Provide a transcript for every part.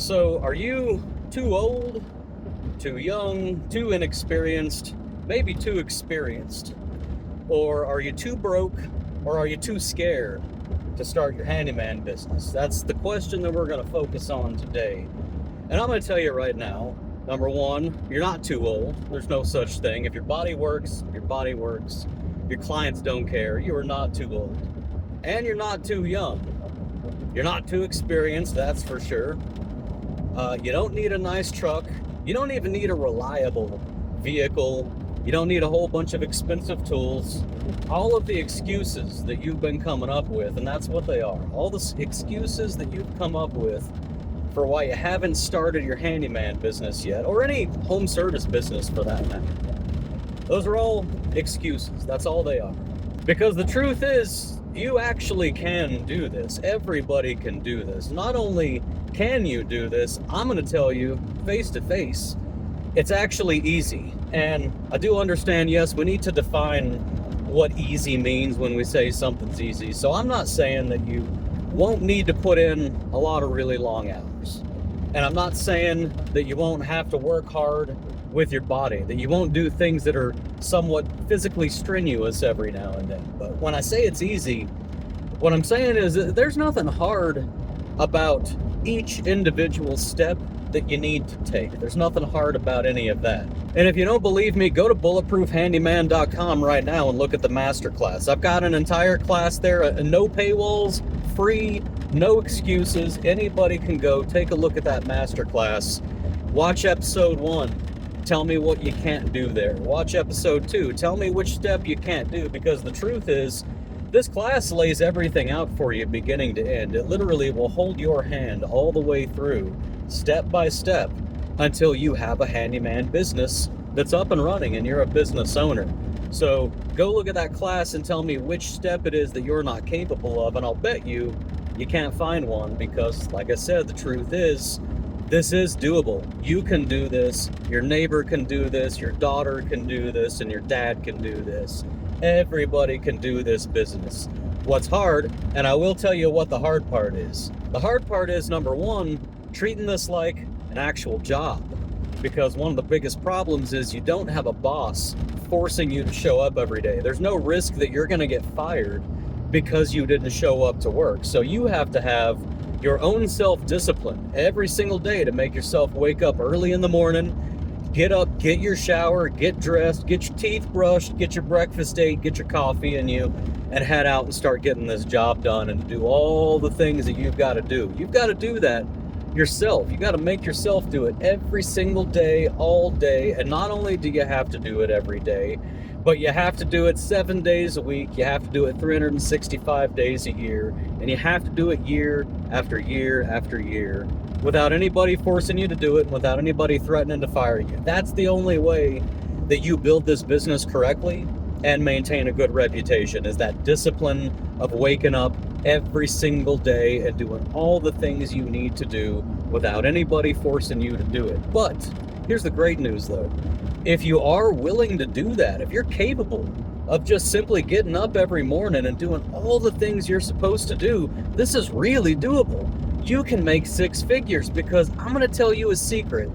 So, are you too old, too young, too inexperienced, maybe too experienced? Or are you too broke, or are you too scared to start your handyman business? That's the question that we're going to focus on today. And I'm going to tell you right now, number one, you're not too old. There's no such thing. If your body works, your body works. Your clients don't care. You are not too old. And you're not too young. You're not too experienced, that's for sure. You don't need a nice truck. You don't even need a reliable vehicle. You don't need a whole bunch of expensive tools. All of the excuses that you've been coming up with, and that's what they are. All the excuses that you've come up with for why you haven't started your handyman business yet, or any home service business for that matter. Those are all excuses. That's all they are. Because the truth is, you actually can do this. Everybody can do this. Not only can you do this, I'm going to tell you face to face, it's actually easy. And I do understand, yes, we need to define what easy means when we say something's easy. So I'm not saying that you won't need to put in a lot of really long hours. And I'm not saying that you won't have to work hard with your body, that you won't do things that are somewhat physically strenuous every now and then. But when I say it's easy, what I'm saying is that there's nothing hard about each individual step that you need to take. There's nothing hard about any of that. And if you don't believe me, go to bulletproofhandyman.com right now and look at the masterclass. I've got an entire class there, no paywalls, free, no excuses. Anybody can go take a look at that masterclass. Watch episode 1. Tell me what you can't do there. Watch episode 2. Tell me which step you can't do, because the truth is, this class lays everything out for you beginning to end. It literally will hold your hand all the way through, step by step, until you have a handyman business that's up and running and you're a business owner. So go look at that class and tell me which step it is that you're not capable of, and I'll bet you can't find one, because like I said, the truth is, this is doable. You can do this, your neighbor can do this, your daughter can do this, and your dad can do this. Everybody can do this business. What's hard, and I will tell you what the hard part is. The hard part is, number one, treating this like an actual job. Because one of the biggest problems is you don't have a boss forcing you to show up every day. There's no risk that you're gonna get fired because you didn't show up to work. So you have to have your own self-discipline every single day to make yourself wake up early in the morning, get up, get your shower, get dressed, get your teeth brushed, get your breakfast ate, get your coffee in you, and head out and start getting this job done and do all the things that you've got to do. You've got to do that yourself. You got to make yourself do it every single day, all day. And not only do you have to do it every day, but you have to do it 7 days a week. You have to do it 365 days a year. And you have to do it year after year after year without anybody forcing you to do it, without anybody threatening to fire you. That's the only way that you build this business correctly and maintain a good reputation, is that discipline of waking up every single day and doing all the things you need to do without anybody forcing you to do it. But here's the great news though. If you are willing to do that, if you're capable of just simply getting up every morning and doing all the things you're supposed to do, this is really doable. You can make 6 figures, because I'm going to tell you a secret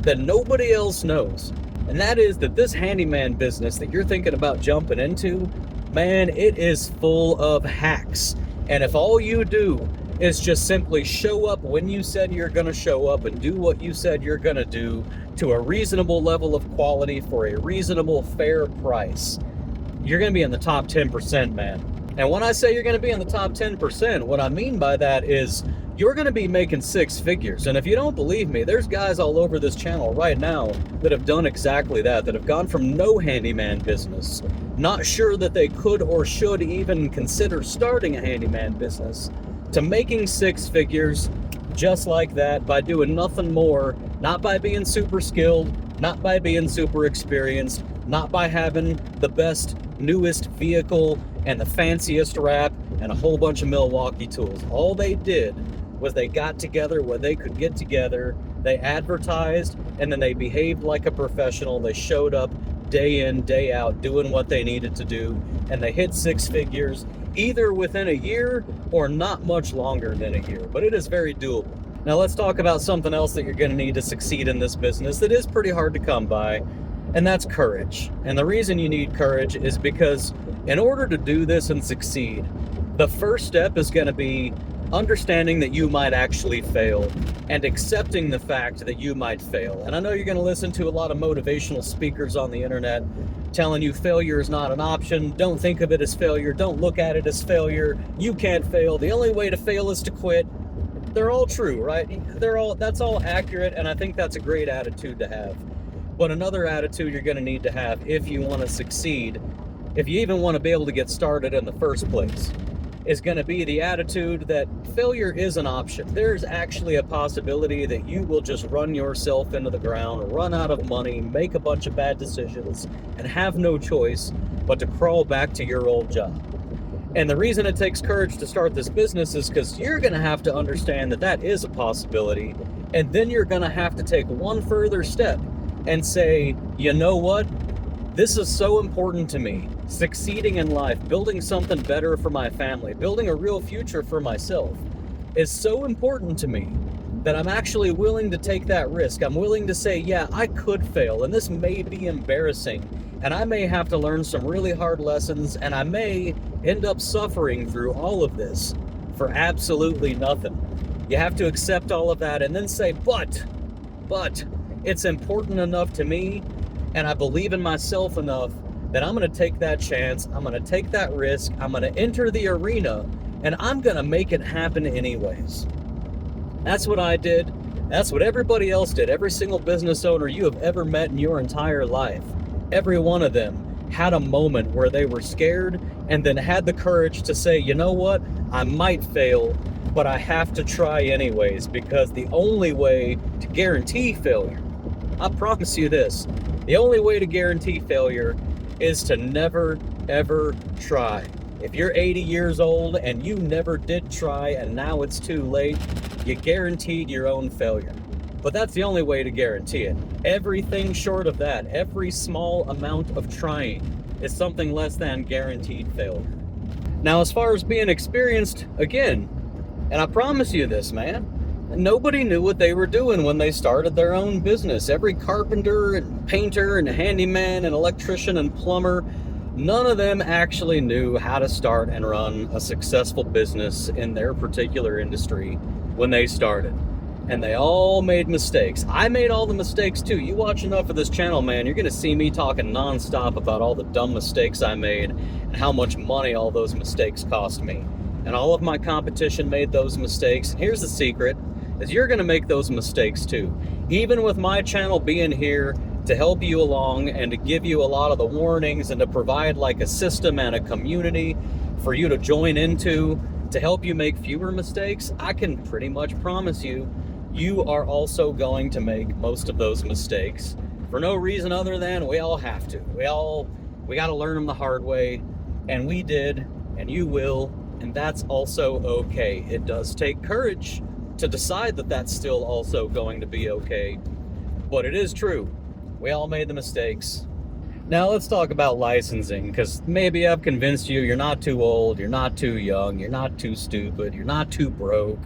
that nobody else knows. And that is that this handyman business that you're thinking about jumping into, man, it is full of hacks. And if all you do is just simply show up when you said you're going to show up and do what you said you're going to do to a reasonable level of quality for a reasonable, fair price, you're going to be in the top 10%, man. And when I say you're going to be in the top 10%, what I mean by that is you're going to be making 6 figures. And if you don't believe me, there's guys all over this channel right now that have done exactly that have gone from no handyman business, not sure that they could or should even consider starting a handyman business, to making 6 figures just like that by doing nothing more, not by being super skilled, not by being super experienced, not by having the best, newest vehicle and the fanciest wrap and a whole bunch of Milwaukee tools. All they did was they got together when they could get together, they advertised, and then they behaved like a professional. They showed up day in, day out, doing what they needed to do, and they hit 6 figures either within a year or not much longer than a year. But it is very doable. Now let's talk about something else that you're going to need to succeed in this business that is pretty hard to come by, and that's courage. And the reason you need courage is because in order to do this and succeed, the first step is going to be understanding that you might actually fail and accepting the fact that you might fail. And I know you're going to listen to a lot of motivational speakers on the internet telling you failure is not an option. Don't think of it as failure. Don't look at it as failure. You can't fail. The only way to fail is to quit. They're all true, right? That's all accurate, and I think that's a great attitude to have. But another attitude you're going to need to have if you want to succeed, if you even want to be able to get started in the first place, is going to be the attitude that failure is an option. There's actually a possibility that you will just run yourself into the ground, run out of money, make a bunch of bad decisions, and have no choice but to crawl back to your old job. And the reason it takes courage to start this business is because you're going to have to understand that that is a possibility. And then you're going to have to take one further step and say, you know what? This is so important to me. Succeeding in life, building something better for my family, building a real future for myself is so important to me that I'm actually willing to take that risk. I'm willing to say, yeah, I could fail, and this may be embarrassing, and I may have to learn some really hard lessons, and I may end up suffering through all of this for absolutely nothing. You have to accept all of that and then say, but it's important enough to me, and I believe in myself enough that I'm going to take that chance, I'm going to take that risk, I'm going to enter the arena, and I'm going to make it happen anyways. That's what I did. That's what everybody else did. Every single business owner you have ever met in your entire life, every one of them had a moment where they were scared and then had the courage to say, you know what, I might fail, but I have to try anyways, because the only way to guarantee failure, I promise you this, the only way to guarantee failure is to never, ever try. If you're 80 years old and you never did try and now it's too late, you guaranteed your own failure. But that's the only way to guarantee it. Everything short of that, every small amount of trying is something less than guaranteed failure. Now, as far as being experienced, again, and I promise you this, man, nobody knew what they were doing when they started their own business. Every carpenter and painter and handyman and electrician and plumber, none of them actually knew how to start and run a successful business in their particular industry when they started. And they all made mistakes. I made all the mistakes too. You watch enough of this channel, man, you're going to see me talking nonstop about all the dumb mistakes I made and how much money all those mistakes cost me. And all of my competition made those mistakes. Here's the secret, is you're going to make those mistakes too. Even with my channel being here to help you along and to give you a lot of the warnings and to provide like a system and a community for you to join into to help you make fewer mistakes, I can pretty much promise you, you are also going to make most of those mistakes for no reason other than we all have to. We got to learn them the hard way, and we did, and you will, and that's also okay. It does take courage to decide that that's still also going to be okay, but it is true. We all made the mistakes. Now let's talk about licensing, because maybe I've convinced you you're not too old, you're not too young, you're not too stupid, you're not too broke,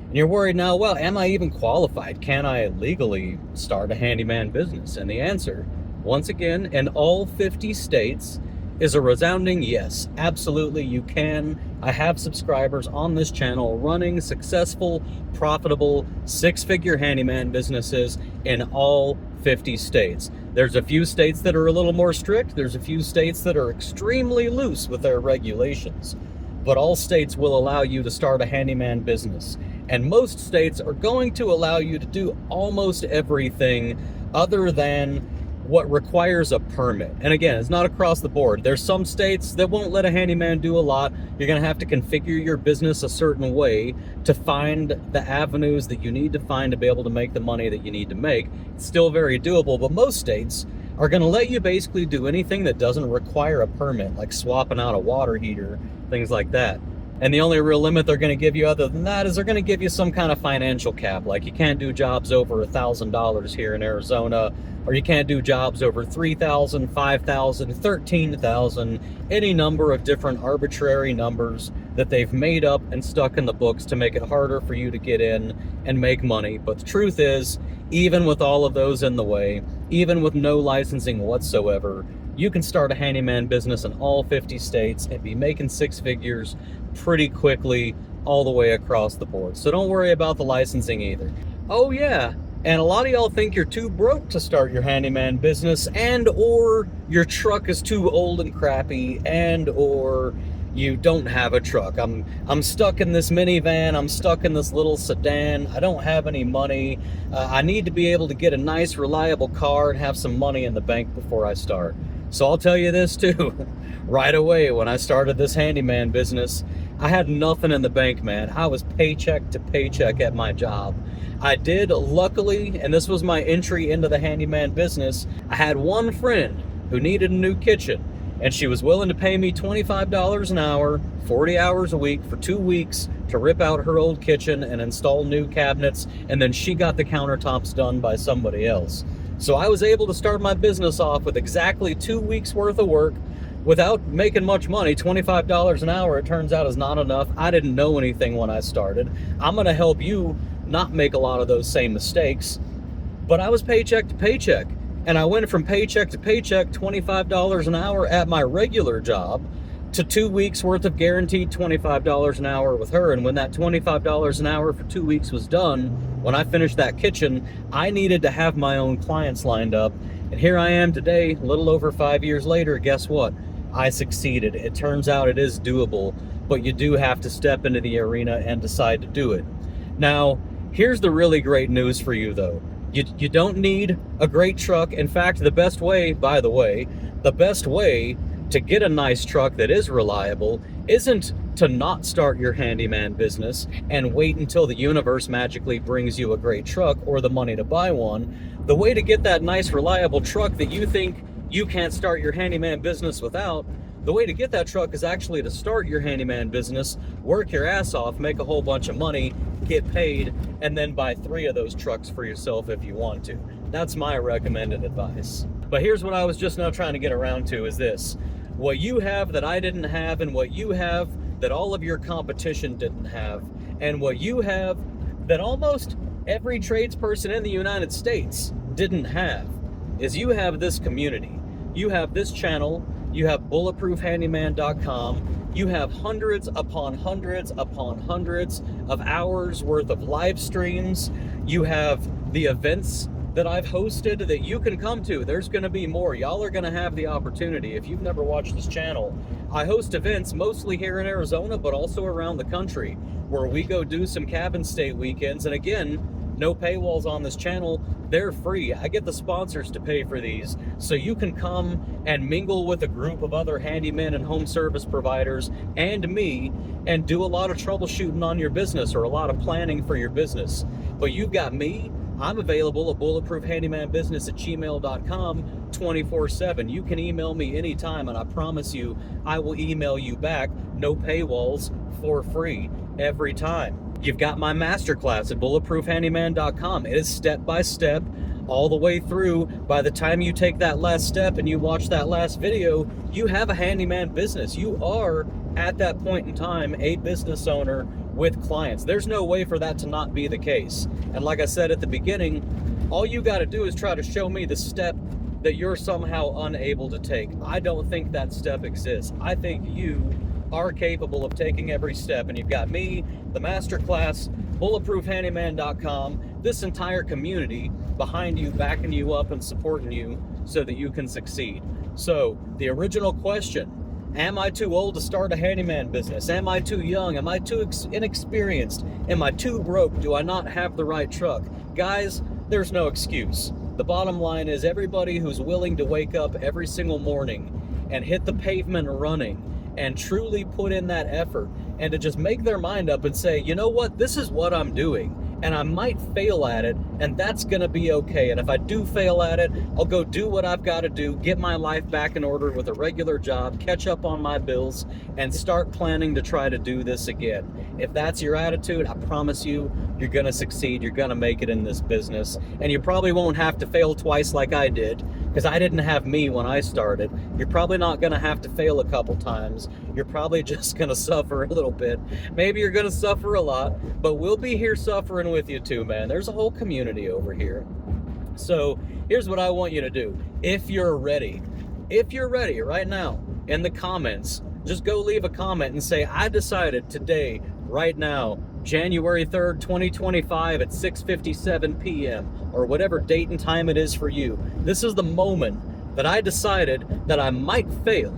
and you're worried now, well, am I even qualified? Can I legally start a handyman business? And the answer, once again, in all 50 states, is a resounding yes. Absolutely, you can. I have subscribers on this channel running successful, profitable, six-figure handyman businesses in all 50 states. There's a few states that are a little more strict. There's a few states that are extremely loose with their regulations. But all states will allow you to start a handyman business. And most states are going to allow you to do almost everything other than what requires a permit. And again, it's not across the board. There's some states that won't let a handyman do a lot. You're going to have to configure your business a certain way to find the avenues that you need to find to be able to make the money that you need to make. It's still very doable, but most states are going to let you basically do anything that doesn't require a permit, like swapping out a water heater, things like that. And the only real limit they're going to give you other than that is they're going to give you some kind of financial cap. Like you can't do jobs over $1,000 here in Arizona, or you can't do jobs over $3,000, $5,000, $13,000, any number of different arbitrary numbers that they've made up and stuck in the books to make it harder for you to get in and make money. But the truth is, even with all of those in the way, even with no licensing whatsoever, you can start a handyman business in all 50 states and be making six figures pretty quickly all the way across the board. So don't worry about the licensing either. Oh yeah, and a lot of y'all think you're too broke to start your handyman business, and or your truck is too old and crappy, and or you don't have a truck. I'm stuck in this minivan, I'm stuck in this little sedan, I don't have any money, I need to be able to get a nice reliable car and have some money in the bank before I start. So I'll tell you this too, right away when I started this handyman business, I had nothing in the bank, man. I was paycheck to paycheck at my job. I did, luckily, and this was my entry into the handyman business, I had one friend who needed a new kitchen, and she was willing to pay me $25 an hour, 40 hours a week for 2 weeks to rip out her old kitchen and install new cabinets, and then she got the countertops done by somebody else. So I was able to start my business off with exactly 2 weeks worth of work without making much money. $25 an hour, it turns out, is not enough. I didn't know anything when I started. I'm gonna help you not make a lot of those same mistakes. But I was paycheck to paycheck. And I went from paycheck to paycheck, $25 an hour at my regular job, to 2 weeks worth of guaranteed $25 an hour with her. And when that $25 an hour for 2 weeks was done, when I finished that kitchen, I needed to have my own clients lined up. And here I am today, a little over 5 years later. Guess what? I succeeded. It turns out it is doable, but you do have to step into the arena and decide to do it. Now, here's the really great news for you though. You don't need a great truck. In fact, the best way, by the way, the best way to get a nice truck that is reliable isn't to not start your handyman business and wait until the universe magically brings you a great truck or the money to buy one. The way to get that nice, reliable truck that you think you can't start your handyman business without, the way to get that truck is actually to start your handyman business, work your ass off, make a whole bunch of money, get paid, and then buy 3 of those trucks for yourself if you want to. That's my recommended advice. But here's what I was just now trying to get around to is this. What you have that I didn't have, and what you have that all of your competition didn't have, and what you have that almost every tradesperson in the United States didn't have, is you have this community. You have this channel. You have bulletproofhandyman.com. You have hundreds upon hundreds upon hundreds of hours worth of live streams. You have the events that I've hosted that you can come to. There's going to be more. Y'all are going to have the opportunity. If you've never watched this channel, I host events mostly here in Arizona, but also around the country, where we go do some cabin stay weekends. And again, no paywalls on this channel. They're free. I get the sponsors to pay for these, so you can come and mingle with a group of other handymen and home service providers and me and do a lot of troubleshooting on your business or a lot of planning for your business. But you've got me. I'm available at bulletproofhandymanbusiness@gmail.com 24/7. You can email me anytime, and I promise you I will email you back, no paywalls, for free every time. You've got my masterclass at bulletproofhandyman.com. It is step by step all the way through. By the time you take that last step and you watch that last video, you have a handyman business. You are, at that point in time, a business owner with clients. There's no way for that to not be the case. And like I said at the beginning, all you got to do is try to show me the step that you're somehow unable to take. I don't think that step exists. I think you are capable of taking every step, and you've got me, the masterclass, bulletproofhandyman.com, this entire community behind you, backing you up and supporting you so that you can succeed. So the original question, am I too old to start a handyman business? Am I too young? Am I too inexperienced? Am I too broke? Do I not have the right truck? Guys, there's no excuse. The bottom line is everybody who's willing to wake up every single morning and hit the pavement running and truly put in that effort and to just make their mind up and say, you know what, this is what I'm doing. and I might fail at it, and that's gonna be okay. And if I do fail at it, I'll go do what I've got to do, get my life back in order with a regular job, catch up on my bills, and start planning to try to do this again. If that's your attitude, I promise you, you're gonna succeed, you're gonna make it in this business, and you probably won't have to fail twice like I did, because I didn't have me when I started. You're probably not gonna have to fail a couple times. You're probably just gonna suffer a little bit. Maybe you're gonna suffer a lot, but we'll be here suffering with you too, man. There's a whole community over here. So here's what I want you to do. If you're ready right now, in the comments, just go leave a comment and say, I decided today, right now, January 3rd, 2025 at 6:57 p.m. or whatever date and time it is for you. This is the moment that I decided that I might fail,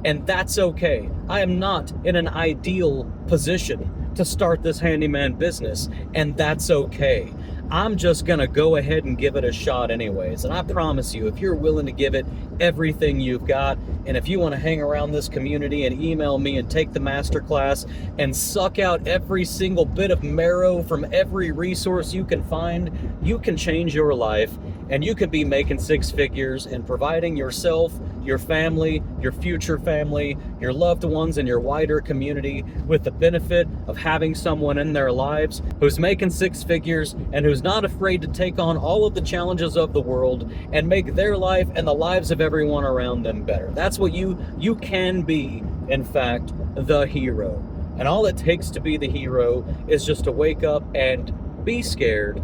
and that's okay. I am not in an ideal position to start this handyman business, and that's okay. I'm just gonna go ahead and give it a shot anyways. And I promise you, if you're willing to give it everything you've got, and if you want to hang around this community and email me and take the masterclass and suck out every single bit of marrow from every resource you can find, you can change your life, and you can be making six figures and providing yourself, your family, your future family, your loved ones, and your wider community with the benefit of having someone in their lives who's making six figures and who's not afraid to take on all of the challenges of the world and make their life and the lives of everyone around them better. That's what you can be, in fact, the hero. And all it takes to be the hero is just to wake up and be scared,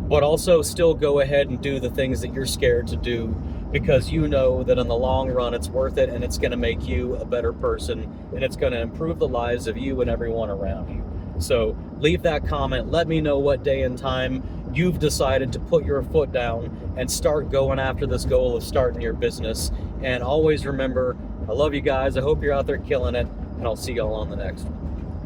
but also still go ahead and do the things that you're scared to do, because you know that in the long run it's worth it, and it's going to make you a better person, and it's going to improve the lives of you and everyone around you. So leave that comment. Let me know what day and time you've decided to put your foot down and start going after this goal of starting your business. And always remember, I love you guys. I hope you're out there killing it, and I'll see y'all on the next one.